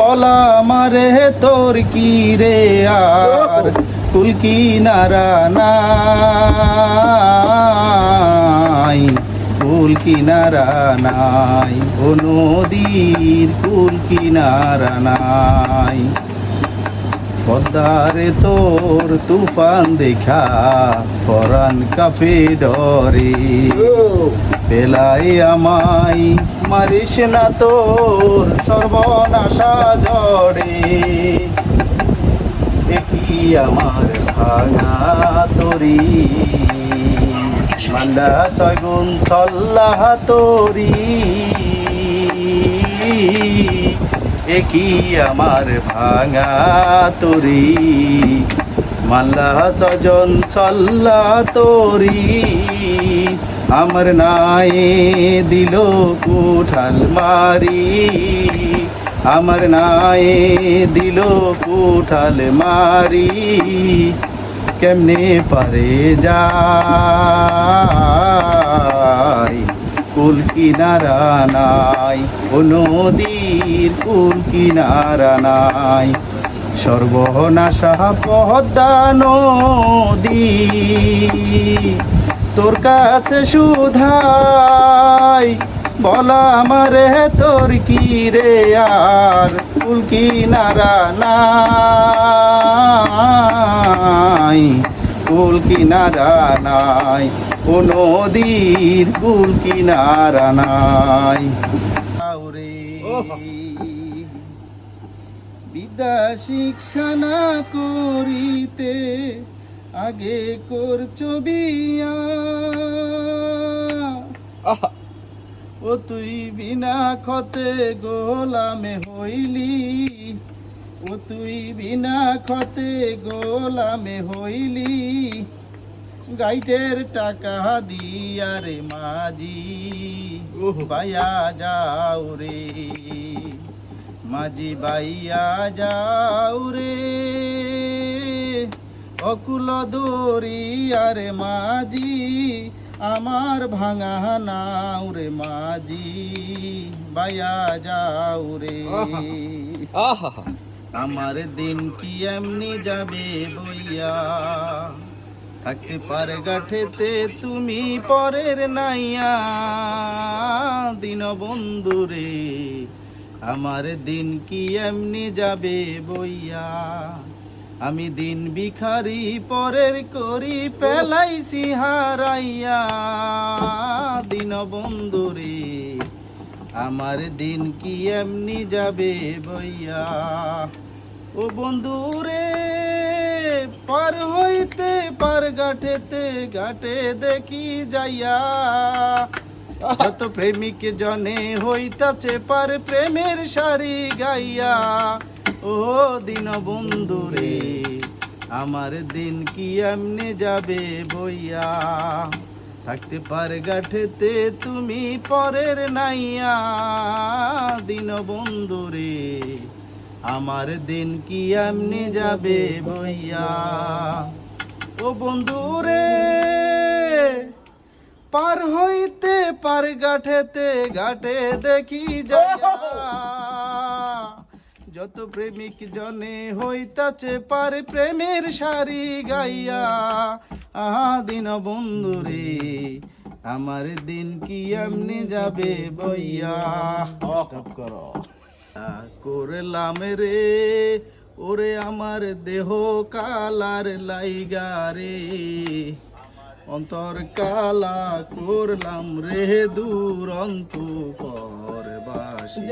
বলা মারে তোর কি রে আর কুল কিনারা নাই, কুল কিনারা নাই, ও নদীর কুল কিনারা নাই। পদ্মারে তোর তুফান দেখা ফরান কাফে ডরে, পেলাই আমায় মারিস না তোর সর্বনাশা জড়ে। দেখি আমার ভাঙা তরি মান্ডা ছয় গুণ ছল্লাহ তরি, একই আমার ভাঙা তরি মাল্লা ছজন ছল্লা তরি। আমার নাই দিল কুঠাল মারি, আমার নাই দিল কুঠাল মারি, কেমনে পারে যায় কুল কিনারা নাই, ও নদীর কুল কিনারা নাই। সর্বনাশা পদ্মা নদী তোর কাছে সুধাই, বলা আমারে তোর কি রে আর কুল কিনারা নাই, কুল কিনারা নাই, ও নদীর কুল কিনারা নাই। বিদ্যা শিক্ষা না করিতে আগে করছো বিয়া, ও তুই বিনা খতে গোলামে হইলি, ও তুই বিনা খতে গোলামে হইলি। গাইটের টাকা দিয়া রে মাঝি বাইয়া যাও রে, মাঝি বাইয়া যাও রে, অকুল দরিয়া রে মাঝি আমার ভাঙা নাও রে মাঝি বাইয়া যাও রে। আমার দিন কি এমনি যাবে বইয়া, থাকতে পারে গাঠেতে তুমি পরের নাইয়া। দিন বন্ধু রে আমার দিন কি এমনি যাবে বইয়া, আমি দিন ভিখারি পরের করি পেলাইছি হারাইয়া। দিন বন্ধু রে আমার দিন কি এমনি যাবে বইয়া, ও বন্ধু রে পার হইতে পার গাঠেতে ঘাটে দেখি যাইয়া। যত প্রেমিক জনে হইতাছে পার প্রেমের সারি গাইয়া, ও দিন বন্ধু রে আমার দিন কি এমনি যাবে বইয়া, থাকতে পার গাঠেতে তুমি পরের নাইয়া। দিন বন্ধু রে আমার দিন কি এমনি যাবে বইয়া, ও বন্ধু রে পার হইতে পার গাঠেতে ঘাটে দেখি যাইয়া। যত প্রেমিক জনে হইতাছে পার প্রেমের সারি গাইয়া। দিন বন্ধু রে আমার দিন কি এমনি যাবে বইয়া। করো করলাম রে ওরে আমার দেহ কালার লাইগা রে, অন্তর কালা করলাম রে দুরন্ত পরবাসী।